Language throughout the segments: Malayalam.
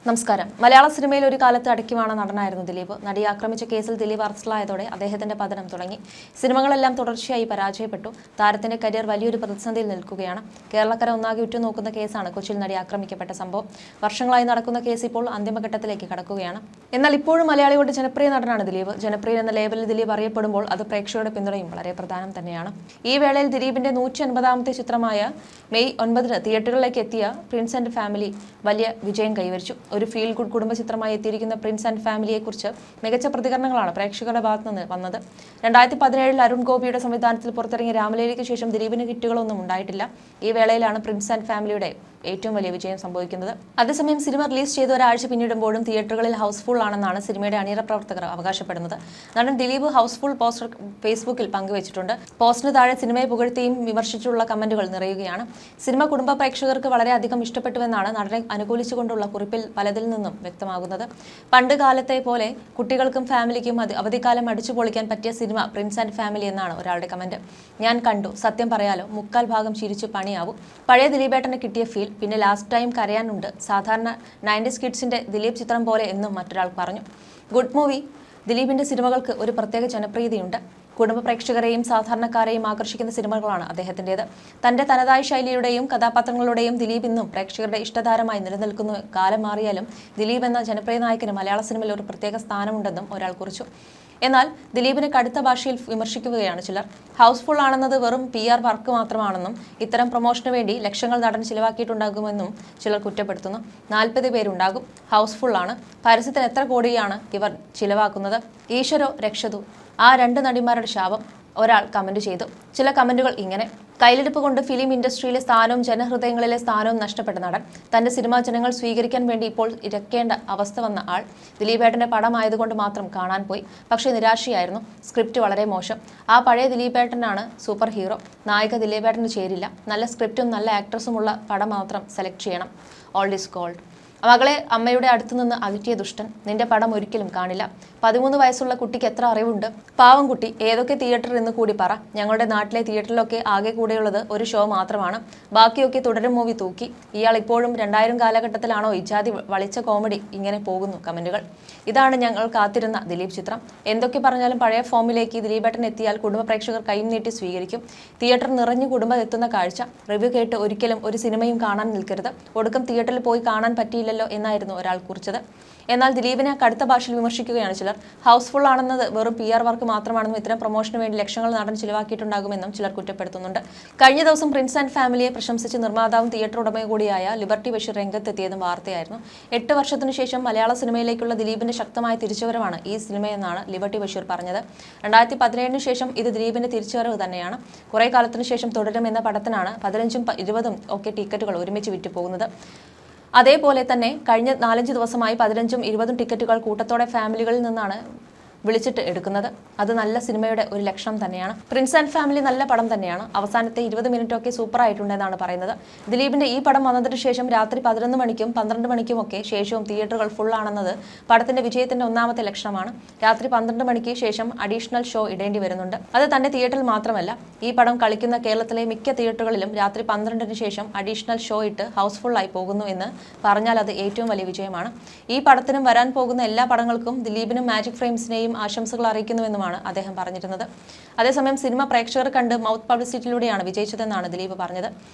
നമസ്കാരം. മലയാള സിനിമയിൽ ഒരു കാലത്ത് അടക്കിവാണ നടനായിരുന്നു ദിലീപ്. നടിയെ ആക്രമിച്ച കേസിൽ ദിലീപ് അറസ്റ്റിലായതോടെ അദ്ദേഹത്തിന്റെ പതനം തുടങ്ങി. സിനിമകളെല്ലാം തുടർച്ചയായി പരാജയപ്പെട്ടു. താരത്തിന്റെ കരിയർ വലിയൊരു പ്രതിസന്ധിയിൽ നിൽക്കുകയാണ്. കേരളക്കര ഒന്നാകെ ഉറ്റുനോക്കുന്ന കേസാണ് കൊച്ചിയിൽ നടി ആക്രമിക്കപ്പെട്ട സംഭവം. വർഷങ്ങളായി നടക്കുന്ന കേസ് ഇപ്പോൾ അന്തിമഘട്ടത്തിലേക്ക് കടക്കുകയാണ്. എന്നാൽ ഇപ്പോഴും മലയാളികളുടെ ജനപ്രിയ നടനാണ് ദിലീപ്. ജനപ്രിയ എന്ന ലേബലിൽ ദിലീപ് അറിയപ്പെടുമ്പോൾ അത് പ്രേക്ഷകരുടെ പിന്തുണയും വളരെ പ്രധാനം തന്നെയാണ്. ഈ വേളയിൽ ദിലീപിന്റെ 150ാമത്തെ ചിത്രമായ മെയ് 9 തിയേറ്ററുകളിലേക്ക് എത്തിയ പ്രിൻസ് ആൻഡ് ഫാമിലി വലിയ വിജയം കൈവരിച്ചു. ഒരു ഫീൽ ഗുഡ് കുടുംബ ചിത്രമായി എത്തിയിരിക്കുന്ന പ്രിൻസ് ആൻഡ് ഫാമിലിയെക്കുറിച്ച് മികച്ച പ്രതികരണങ്ങളാണ് പ്രേക്ഷകരുടെ ഭാഗത്തു നിന്ന് വന്നത്. 2017 അരുൺ ഗോപിയുടെ സംവിധാനത്തിൽ പുറത്തിറങ്ങിയ രാമലീലയ്ക്ക് ശേഷം ദിലീപിന് ഹിറ്റുകളൊന്നും ഉണ്ടായിട്ടില്ല. ഈ വേളയിലാണ് പ്രിൻസ് ആൻഡ് ഫാമിലിയുടെ ഏറ്റവും വലിയ വിജയം സംഭവിക്കുന്നത്. അതേസമയം സിനിമ റിലീസ് ചെയ്ത ഒരാഴ്ച പിന്നിടുമ്പോഴും തിയേറ്ററുകളിൽ ഹൗസ്ഫുൾ ആണെന്നാണ് സിനിമയുടെ അണിയറ പ്രവർത്തകർ അവകാശപ്പെടുന്നത്. നടൻ ദിലീപ് ഹൗസ്ഫുൾ പോസ്റ്റർ ഫേസ്ബുക്കിൽ പങ്കുവച്ചിട്ടുണ്ട്. പോസ്റ്റിന് താഴെ സിനിമയെ പുകഴ്ത്തിയും വിമർശിച്ചുള്ള കമന്റുകൾ നിറയുകയാണ്. സിനിമ കുടുംബ പ്രേക്ഷകർക്ക് വളരെയധികം ഇഷ്ടപ്പെട്ടുവെന്നാണ് നടനെ അനുകൂലിച്ചുകൊണ്ടുള്ള കുറിപ്പിൽ പലതിൽ നിന്നും വ്യക്തമാകുന്നത്. പണ്ട് കാലത്തെ പോലെ കുട്ടികൾക്കും ഫാമിലിക്കും അവധിക്കാലം അടിച്ചു പൊളിക്കാൻ പറ്റിയ സിനിമ പ്രിൻസ് ആൻഡ് ഫാമിലി എന്നാണ് ഒരാളുടെ കമന്റ്. ഞാൻ കണ്ടു, സത്യം പറയാലോ, 3/4 ഭാഗം ചിരിച്ചു പണിയാവും. പഴയ ദിലീപേട്ടന് കിട്ടിയ ഫീൽ, പിന്നെ ലാസ്റ്റ് ടൈം കരയാനുണ്ട്. സാധാരണ 90s കിഡ്സിന്റെ ദിലീപ് ചിത്രം പോലെ എന്നും മറ്റൊരാൾ പറഞ്ഞു. Good movie. ദിലീപിന്റെ സിനിമകൾക്ക് ഒരു പ്രത്യേക ജനപ്രീതിയുണ്ട്. കുടുംബ പ്രേക്ഷകരെയും സാധാരണക്കാരെയും ആകർഷിക്കുന്ന സിനിമകളാണ് അദ്ദേഹത്തിൻ്റെത്. തന്റെ തനതായ ശൈലിയുടെയും കഥാപാത്രങ്ങളുടെയും ദിലീപ് ഇന്നും പ്രേക്ഷകരുടെ ഇഷ്ടതാരമായി നിലനിൽക്കുന്നു. കാലം മാറിയാലും ദിലീപ് എന്ന ജനപ്രിയ നായകന് മലയാള സിനിമയിൽ ഒരു പ്രത്യേക സ്ഥാനമുണ്ടെന്നും ഒരാൾ കുറിച്ചു. എന്നാൽ ദിലീപിനെ കടുത്ത ഭാഷയിൽ വിമർശിക്കുകയാണ് ചിലർ. ഹൗസ്ഫുൾ ആണെന്നത് വെറും PR വർക്ക് മാത്രമാണെന്നും ഇത്തരം പ്രൊമോഷന് വേണ്ടി ലക്ഷങ്ങൾ നടൻ ചിലവാക്കിയിട്ടുണ്ടാകുമെന്നും ചിലർ കുറ്റപ്പെടുത്തുന്നു. 40 പേരുണ്ടാകും. ഹൗസ്ഫുൾ ആണ്. പരസ്യത്തിന് എത്ര കോടിയാണ് ഇവർ ചിലവാക്കുന്നത്? ഈശ്വരോ രക്ഷതു. ആ 2 നടിമാരുടെ ശാപം, ഒരാൾ കമന്റ് ചെയ്തു. ചില കമന്റുകൾ ഇങ്ങനെ: കയ്യിലിരിപ്പ് കൊണ്ട് ഫിലിം ഇൻഡസ്ട്രിയിലെ സ്ഥാനവും ജനഹൃദയങ്ങളിലെ സ്ഥാനവും നഷ്ടപ്പെട്ട നടൻ. തന്റെ സിനിമാ ജനങ്ങൾ സ്വീകരിക്കാൻ വേണ്ടി ഇപ്പോൾ ഇരക്കേണ്ട അവസ്ഥ വന്ന ആൾ. ദിലീപേട്ടന്റെ പടമായതുകൊണ്ട് മാത്രം കാണാൻ പോയി, പക്ഷേ നിരാശയായിരുന്നു. സ്ക്രിപ്റ്റ് വളരെ മോശം. ആ പഴയ ദിലീപേട്ടനാണ് സൂപ്പർ ഹീറോ. നായിക ദിലീപേട്ടന് ചേരില്ല. നല്ല സ്ക്രിപ്റ്റും നല്ല ആക്ട്രസുമുള്ള പടം മാത്രം സെലക്ട് ചെയ്യണം. All is gold. മകളെ അമ്മയുടെ അടുത്തു നിന്ന് അകറ്റിയ ദുഷ്ടൻ. നിന്റെ പടം ഒരിക്കലും കാണില്ല. 13 വയസ്സുള്ള കുട്ടിക്ക് എത്ര അറിവുണ്ട്? പാവം കുട്ടി. ഏതൊക്കെ തിയേറ്റർ എന്ന് കൂടി പറ. ഞങ്ങളുടെ നാട്ടിലെ തിയേറ്ററിലൊക്കെ ആകെ കൂടെയുള്ളത് ഒരു ഷോ മാത്രമാണ്. ബാക്കിയൊക്കെ തുടരും മൂവി തൂക്കി. ഇയാൾ ഇപ്പോഴും 2000 കാലഘട്ടത്തിലാണോ ഇജാതി വളിച്ച കോമഡി? ഇങ്ങനെ പോകുന്നു കമന്റുകൾ. ഇതാണ് ഞങ്ങൾ കാത്തിരുന്ന ദിലീപ് ചിത്രം. എന്തൊക്കെ പറഞ്ഞാലും പഴയ ഫോമിലേക്ക് ദിലീപേട്ടൻ എത്തിയാൽ കുടുംബ പ്രേക്ഷകർ കൈയും നീട്ടി സ്വീകരിക്കും. തിയേറ്റർ നിറഞ്ഞു കുടുംബം എത്തുന്ന കാഴ്ച. റിവ്യൂ കേട്ട് ഒരിക്കലും ഒരു സിനിമയും കാണാൻ നിൽക്കരുത്. ഒടുക്കം തിയേറ്ററിൽ പോയി കാണാൻ പറ്റിയില്ലല്ലോ എന്നായിരുന്നു ഒരാൾ കുറിച്ചത്. എന്നാൽ ദിലീപിനെ കടുത്ത ഭാഷയിൽ വിമർശിക്കുകയാണ് ചിലർ. ഹൗസ്ഫുൾ ആണെന്നത് വെറും PR വർക്ക് മാത്രമാണെന്നും ഇത്തരം പ്രൊമോഷന് വേണ്ടി ലക്ഷങ്ങൾ നടൻ ചിലവാക്കിയിട്ടുണ്ടാകുമെന്നും ചിലർ കുറ്റപ്പെടുത്തുന്നുണ്ട്. കഴിഞ്ഞ ദിവസം പ്രിൻസ് ആൻഡ് ഫാമിലിയെ പ്രശംസിച്ച് നിർമ്മാതാവും തിയേറ്റർ ഉടമയും കൂടിയായ ലിബർട്ടി ബഷീർ രംഗത്തെത്തിയതും വാർത്തയായിരുന്നു. 8 വർഷത്തിനു ശേഷം മലയാള സിനിമയിലേക്കുള്ള ദിലീപിന്റെ ശക്തമായ തിരിച്ചുവരവാണ് ഈ സിനിമയെന്നാണ് ലിബർട്ടി ബഷീർ പറഞ്ഞത്. 2017 ശേഷം ഇത് ദിലീപിന്റെ തിരിച്ചുവരവ് തന്നെയാണ്. കുറെ കാലത്തിനു ശേഷം തുടരും എന്ന പടത്തിനാണ് 15ഉം 20ഉം ഒക്കെ ടിക്കറ്റുകൾ ഒരുമിച്ച് വിറ്റുപോകുന്നത്. അതേപോലെ തന്നെ കഴിഞ്ഞ 4-5 ദിവസമായി 15ഉം 20ഉം ടിക്കറ്റുകൾ കൂട്ടത്തോടെ ഫാമിലികളിൽ നിന്നാണ് വിളിച്ചിട്ട് എടുക്കുന്നത്. അത് നല്ല സിനിമയുടെ ഒരു ലക്ഷണം തന്നെയാണ്. പ്രിൻസ് ആൻഡ് ഫാമിലി നല്ല പടം തന്നെയാണ്. അവസാനത്തെ 20 മിനിറ്റൊക്കെ സൂപ്പർ ആയിട്ടുണ്ടെന്നാണ് പറയുന്നത്. ദിലീപിന്റെ ഈ പടം വന്നതിന് ശേഷം രാത്രി 11 മണിക്കും 12 മണിക്കും ഒക്കെ ശേഷവും തിയേറ്ററുകൾ ഫുൾ ആണെന്നത് പടത്തിന്റെ വിജയത്തിന്റെ ഒന്നാമത്തെ ലക്ഷണമാണ്. രാത്രി 12 മണിക്ക് ശേഷം അഡീഷണൽ ഷോ ഇടേണ്ടി വരുന്നുണ്ട്. അത് തന്നെ തിയേറ്ററിൽ മാത്രമല്ല, ഈ പടം കളിക്കുന്ന കേരളത്തിലെ മിക്ക തിയേറ്ററുകളിലും രാത്രി 12ന് ശേഷം അഡീഷണൽ ഷോ ഇട്ട് ഹൗസ്ഫുൾ ആയി പോകുന്നു എന്ന് പറഞ്ഞാൽ അത് ഏറ്റവും വലിയ വിജയമാണ്. ഈ പടത്തിനും വരാൻ പോകുന്ന എല്ലാ പടങ്ങൾക്കും ദിലീപിനും മാജിക് ഫ്രെയിംസിനെയും ആശംസകൾ അറിയിക്കുന്നുവെന്നുമാണ് അദ്ദേഹം പറഞ്ഞിരുന്നത്. അതേസമയം സിനിമ പ്രേക്ഷകർ കണ്ട് മൗത്ത് പബ്ലിസിറ്റിയിലൂടെയാണ് വിജയിച്ചതെന്നാണ് ദിലീപ് പറഞ്ഞത്.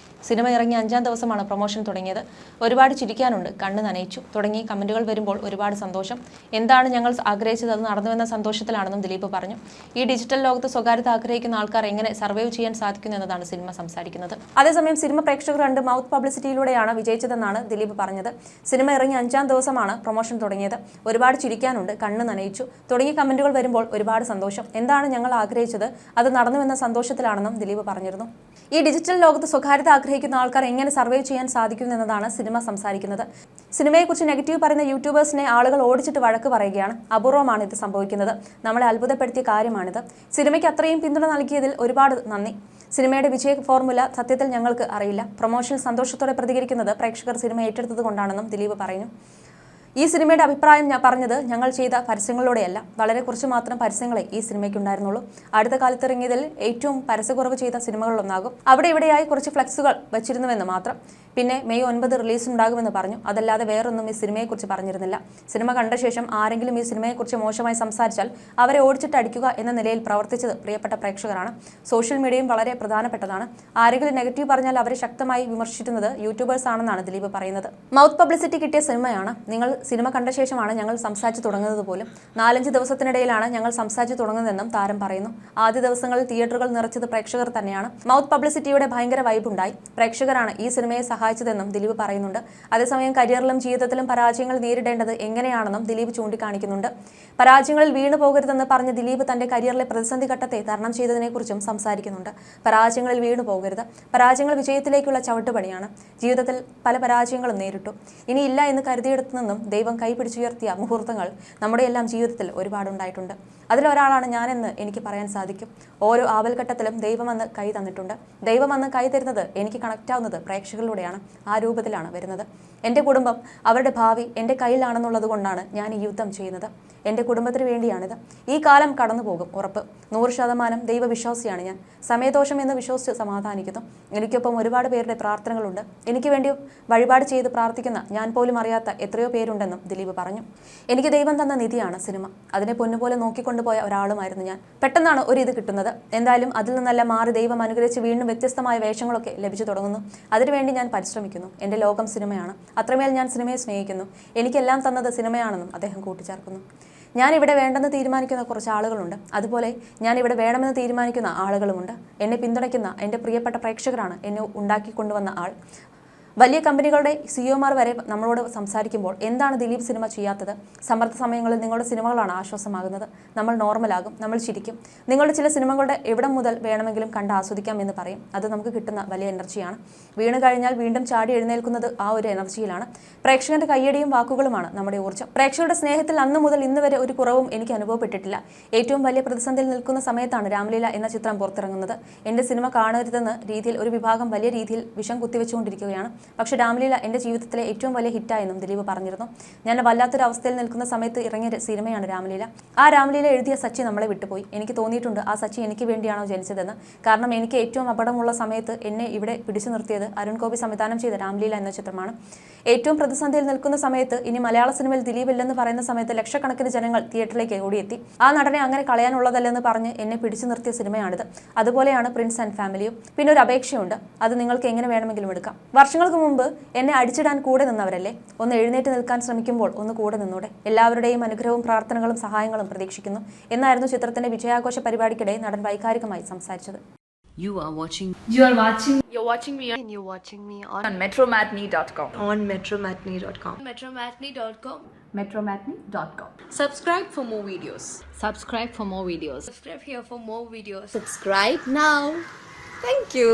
സിനിമ ഇറങ്ങി 5ാം ദിവസമാണ് പ്രൊമോഷൻ തുടങ്ങിയത്. ഒരുപാട് ചിരിക്കാനുണ്ട്, കണ്ണ് നനയിച്ചു തുടങ്ങി കമന്റുകൾ വരുമ്പോൾ ഒരുപാട് സന്തോഷം. എന്താണ് ഞങ്ങൾ ആഗ്രഹിച്ചത് അത് നടന്നുവെന്ന സന്തോഷത്തിലാണെന്നും ദിലീപ് പറഞ്ഞു. ഈ ഡിജിറ്റൽ ലോകത്ത് സ്വകാര്യത ആഗ്രഹിക്കുന്ന ആൾക്കാർ എങ്ങനെ സർവൈവ് ചെയ്യാൻ സാധിക്കുന്നു എന്നതാണ് സിനിമ സംസാരിക്കുന്നത്. അതേസമയം സിനിമ പ്രേക്ഷകർ കണ്ട് മൗത്ത് പബ്ലിസിറ്റിയിലൂടെയാണ് വിജയിച്ചതെന്നാണ് ദിലീപ് പറഞ്ഞത്. സിനിമ ഇറങ്ങി 5ാം ദിവസമാണ് പ്രൊമോഷൻ തുടങ്ങിയത്. ഒരുപാട് ചിരിക്കാനുണ്ട്, കണ്ണ് നനയിച്ചു തുടങ്ങി കമന്റുകൾ വരുമ്പോൾ ഒരുപാട് സന്തോഷം. എന്താണ് ഞങ്ങൾ ആഗ്രഹിച്ചത് അത് നടന്നുവെന്ന സന്തോഷത്തിലാണെന്നും ദിലീപ് പറഞ്ഞിരുന്നു. ഈ ഡിജിറ്റൽ ലോകത്ത് സ്വകാര്യത ആഗ്രഹിക്കുന്ന ആൾക്കാർ എങ്ങനെ സർവൈവ് ചെയ്യാൻ സാധിക്കും എന്നതാണ് സിനിമ സംസാരിക്കുന്നത്. സിനിമയെക്കുറിച്ച് നെഗറ്റീവ് പറയുന്ന യൂട്യൂബേഴ്സിനെ ആളുകൾ ഓടിച്ചിട്ട് വഴക്ക് പറയുകയാണ്. അപൂർവമാണ് ഇത് സംഭവിക്കുന്നത്. നമ്മളെ അത്ഭുതപ്പെടുത്തിയ കാര്യമാണിത്. സിനിമയ്ക്ക് അത്രയും പിന്തുണ നൽകിയതിൽ ഒരുപാട് നന്ദി. സിനിമയുടെ വിജയ ഫോർമുല സത്യത്തിൽ ഞങ്ങൾക്ക് അറിയില്ല. പ്രൊമോഷനിൽ സന്തോഷത്തോടെ പ്രതികരിക്കുന്നത് പ്രേക്ഷകർ സിനിമ ഏറ്റെടുത്തത് കൊണ്ടാണെന്നും ദിലീപ് പറയുന്നു. ഈ സിനിമയുടെ അഭിപ്രായം ഞാൻ പറഞ്ഞത് ഞങ്ങൾ ചെയ്ത പരസ്യങ്ങളിലൂടെയല്ല. വളരെ കുറച്ച് മാത്രം പരസ്യങ്ങളെ ഈ സിനിമയ്ക്കുണ്ടായിരുന്നുള്ളൂ. അടുത്ത കാലത്ത് ഇറങ്ങിയതിൽ ഏറ്റവും പരസ്യക്കുറവ് ചെയ്ത സിനിമകളിലൊന്നാകും. അവിടെ ഇവിടെയായി കുറച്ച് ഫ്ലെക്സുകൾ വെച്ചിരുന്നുവെന്ന് മാത്രം. പിന്നെ മെയ് 9 റിലീസ് ഉണ്ടാകുമെന്ന് പറഞ്ഞു. അതല്ലാതെ വേറൊന്നും ഈ സിനിമയെക്കുറിച്ച് പറഞ്ഞിരുന്നില്ല. സിനിമ കണ്ട ശേഷം ആരെങ്കിലും ഈ സിനിമയെക്കുറിച്ച് മോശമായി സംസാരിച്ചാൽ അവരെ ഓടിച്ചിട്ട് അടിക്കുക എന്ന നിലയിൽ പ്രവർത്തിച്ചത് പ്രിയപ്പെട്ട പ്രേക്ഷകരാണ്. സോഷ്യൽ മീഡിയയും വളരെ പ്രധാനപ്പെട്ടതാണ്. ആരെങ്കിലും നെഗറ്റീവ് പറഞ്ഞാൽ അവരെ ശക്തമായി വിമർശിക്കുന്നത് യൂട്യൂബേഴ്സ് ആണെന്നാണ് ദിലീപ് പറയുന്നത്. മൗത്ത് പബ്ലിസിറ്റി കിട്ടിയ സിനിമയാണ്. നിങ്ങൾ സിനിമ കണ്ട ശേഷമാണ് ഞങ്ങൾ സംസാരിച്ച് തുടങ്ങുന്നത് പോലും. 4-5 ദിവസത്തിനിടയിലാണ് ഞങ്ങൾ സംസാരിച്ച് തുടങ്ങുന്നതെന്നും താരം പറയുന്നു. ആദ്യ ദിവസങ്ങളിൽ തിയേറ്ററുകൾ നിറച്ചത് പ്രേക്ഷകർ തന്നെയാണ്. മൗത്ത് പബ്ലിസിറ്റിയുടെ ഭയങ്കര വൈബുണ്ടായി. പ്രേക്ഷകരാണ് ഈ സിനിമയെ സഹായിച്ചതെന്നും ദിലീപ് പറയുന്നുണ്ട്. അതേസമയം കരിയറിലും ജീവിതത്തിലും പരാജയങ്ങൾ നേരിടേണ്ടത് എങ്ങനെയാണെന്നും ദിലീപ് ചൂണ്ടിക്കാണിക്കുന്നുണ്ട്. പരാജയങ്ങളിൽ വീണു പോകരുതെന്ന് പറഞ്ഞ ദിലീപ് തന്റെ കരിയറിലെ പ്രതിസന്ധി ഘട്ടത്തെ തരണം ചെയ്തതിനെക്കുറിച്ചും സംസാരിക്കുന്നുണ്ട്. പരാജയങ്ങളിൽ വീണു പോകരുത്. പരാജയങ്ങൾ വിജയത്തിലേക്കുള്ള ചവിട്ടുപടിയാണ്. ജീവിതത്തിൽ പല പരാജയങ്ങളും നേരിട്ടു. ഇനിയില്ല എന്ന് കരുതിയിടത്തു നിന്നും ദൈവം കൈപിടിച്ചുയർത്തിയ മുഹൂർത്തങ്ങൾ നമ്മുടെ എല്ലാം ജീവിതത്തിൽ ഒരുപാടുണ്ടായിട്ടുണ്ട്. അതിലൊരാളാണ് ഞാനെന്ന് എനിക്ക് പറയാൻ സാധിക്കും. ഓരോ ആവൽഘട്ടത്തിലും ദൈവം വന്ന് കൈ തന്നിട്ടുണ്ട്. ദൈവം വന്ന് കൈ തരുന്നത് എനിക്ക് കണക്റ്റ് ആവുന്നത് പ്രേക്ഷകരിലൂടെയാണ്. ആ രൂപത്തിലാണ് വരുന്നത്. എൻ്റെ കുടുംബം, അവരുടെ ഭാവി എൻ്റെ കയ്യിലാണെന്നുള്ളത് കൊണ്ടാണ് ഞാൻ ഈ യുദ്ധം ചെയ്യുന്നത്. എൻ്റെ കുടുംബത്തിന് വേണ്ടിയാണിത്. ഈ കാലം കടന്നു പോകും, ഉറപ്പ്. 100% ദൈവവിശ്വാസിയാണ് ഞാൻ. സമയദോഷം എന്ന് വിശ്വസിച്ച് സമാധാനിക്കുന്നു. എനിക്കൊപ്പം ഒരുപാട് പേരുടെ പ്രാർത്ഥനകളുണ്ട്. എനിക്ക് വേണ്ടി വഴിപാട് ചെയ്ത് പ്രാർത്ഥിക്കുന്ന ഞാൻ പോലും അറിയാത്ത എത്രയോ പേരുണ്ടെന്നും ദിലീപ് പറഞ്ഞു. എനിക്ക് ദൈവം തന്ന നിധിയാണ് സിനിമ. അതിനെ പൊന്നുപോലെ നോക്കിക്കൊണ്ടുപോയ ഒരാളുമായിരുന്നു ഞാൻ. പെട്ടെന്നാണ് ഒരു ഇത് കിട്ടുന്നത്. എന്തായാലും അതിൽ നിന്നെല്ലാം മാറി ദൈവം അനുഗ്രഹിച്ച് വീണ്ടും വ്യത്യസ്തമായ വേഷങ്ങളൊക്കെ ലഭിച്ചു തുടങ്ങുന്നു. അതിനുവേണ്ടി ഞാൻ പരിശ്രമിക്കുന്നു. എൻ്റെ ലോകം സിനിമയാണ്. അത്രമേൽ ഞാൻ സിനിമയെ സ്നേഹിക്കുന്നു. എനിക്കെല്ലാം തന്നത് സിനിമയാണെന്നും അദ്ദേഹം കൂട്ടിച്ചേർക്കുന്നു. ഞാൻ ഇവിടെ വേണ്ടെന്ന് തീരുമാനിക്കുന്ന കുറച്ച് ആളുകളുണ്ട്. അതുപോലെ ഞാൻ ഇവിടെ വേണമെന്ന് തീരുമാനിക്കുന്ന ആളുകളുമുണ്ട്. എന്നെ പിന്തുണയ്ക്കുന്ന എൻ്റെ പ്രിയപ്പെട്ട പ്രേക്ഷകരാണ് എന്നെ ഉണ്ടാക്കിക്കൊണ്ടുവന്ന ആൾ. വലിയ കമ്പനികളുടെ സിഇഒമാർ വരെ നമ്മളോട് സംസാരിക്കുമ്പോൾ എന്താണ് ദിലീപ് സിനിമ ചെയ്യാത്തത്? സമ്മർദ്ദ സമയങ്ങളിൽ നിങ്ങളുടെ സിനിമകളാണ് ആശ്വാസമാകുന്നത്. നമ്മൾ നോർമലാകും, നമ്മൾ ചിരിക്കും. നിങ്ങളുടെ ചില സിനിമകളുടെ എവിടം മുതൽ വേണമെങ്കിലും കണ്ട് ആസ്വദിക്കാം എന്ന് പറയും. അത് നമുക്ക് കിട്ടുന്ന വലിയ എനർജിയാണ്. വീണ് കഴിഞ്ഞാൽ വീണ്ടും ചാടി എഴുന്നേൽക്കുന്നത് ആ ഒരു എനർജിയിലാണ്. പ്രേക്ഷകന്റെ കയ്യടിയും വാക്കുകളുമാണ് നമ്മുടെ ഊർജ്ജം. പ്രേക്ഷകരുടെ സ്നേഹത്തിൽ അന്ന് മുതൽ ഇന്ന് വരെ ഒരു കുറവും എനിക്ക് അനുഭവപ്പെട്ടിട്ടില്ല. ഏറ്റവും വലിയ പ്രതിസന്ധിയിൽ നിൽക്കുന്ന സമയത്താണ് രാമലീല എന്ന ചിത്രം പുറത്തിറങ്ങുന്നത്. എൻ്റെ സിനിമ കാണരുതെന്ന രീതിയിൽ ഒരു വിഭാഗം വലിയ രീതിയിൽ വിഷം കുത്തിവെച്ചുകൊണ്ടിരിക്കുകയാണ്. പക്ഷേ രാമലീല എൻ്റെ ജീവിതത്തിലെ ഏറ്റവും വലിയ ഹിറ്റായെന്നും ദിലീപ് പറഞ്ഞിരുന്നു. ഞാൻ വല്ലാത്തൊരു അവസ്ഥയിൽ നിൽക്കുന്ന സമയത്ത് ഇറങ്ങിയ സിനിമയാണ് രാമലീല. ആ രാമലീല എഴുതിയ സച്ചി നമ്മളെ വിട്ടുപോയി. എനിക്ക് തോന്നിയിട്ടുണ്ട് ആ സച്ചി എനിക്ക് വേണ്ടിയാണോ ജനിച്ചതെന്ന്. കാരണം എനിക്ക് ഏറ്റവും അപകടമുള്ള സമയത്ത് എന്നെ ഇവിടെ പിടിച്ചു നിർത്തിയത് അരുൺ ഗോപി സംവിധാനം ചെയ്ത രാമലീല എന്ന ചിത്രമാണ്. ഏറ്റവും പ്രതിസന്ധിയിൽ നിൽക്കുന്ന സമയത്ത് ഇനി മലയാള സിനിമയിൽ ദിലീപ് ഇല്ലെന്ന് പറയുന്ന സമയത്ത് ലക്ഷക്കണക്കിന് ജനങ്ങൾ തിയേറ്ററിലേക്ക് ഓടിയെത്തി. ആ നടനെ അങ്ങനെ കളയാനുള്ളതല്ലെന്ന് പറഞ്ഞ് എന്നെ പിടിച്ചു നിർത്തിയ സിനിമയാണിത്. അതുപോലെയാണ് പ്രിൻസ് ആൻഡ് ഫാമിലിയും. പിന്നെ ഒരു അപേക്ഷയുണ്ട്. അത് നിങ്ങൾക്ക് എങ്ങനെ വേണമെങ്കിലും എടുക്കാം. വർഷങ്ങൾക്ക് മുമ്പ് എന്നെ അടിച്ചിടാൻ കൂടെ നിന്നവരല്ലേ? ഒന്ന് എഴുന്നേറ്റ് നിൽക്കാൻ ശ്രമിക്കുമ്പോൾ ഒന്ന് കൂടെ നിന്നൂടെ? എല്ലാവരുടെയും അനുഗ്രഹവും പ്രാർത്ഥനകളും സഹായങ്ങളും പ്രതീക്ഷിക്കുന്നു എന്നായിരുന്നു ചിത്രത്തിന്റെ വിജയാഘോഷ പരിപാടിക്കിടെ നടൻ വൈകാരികമായി സംസാരിച്ചത്. You're watching me on metromatney.com. on metromatney.com. metromatney.com. Subscribe for more videos. Subscribe for more videos. Subscribe here for more videos. Subscribe now. Thank you.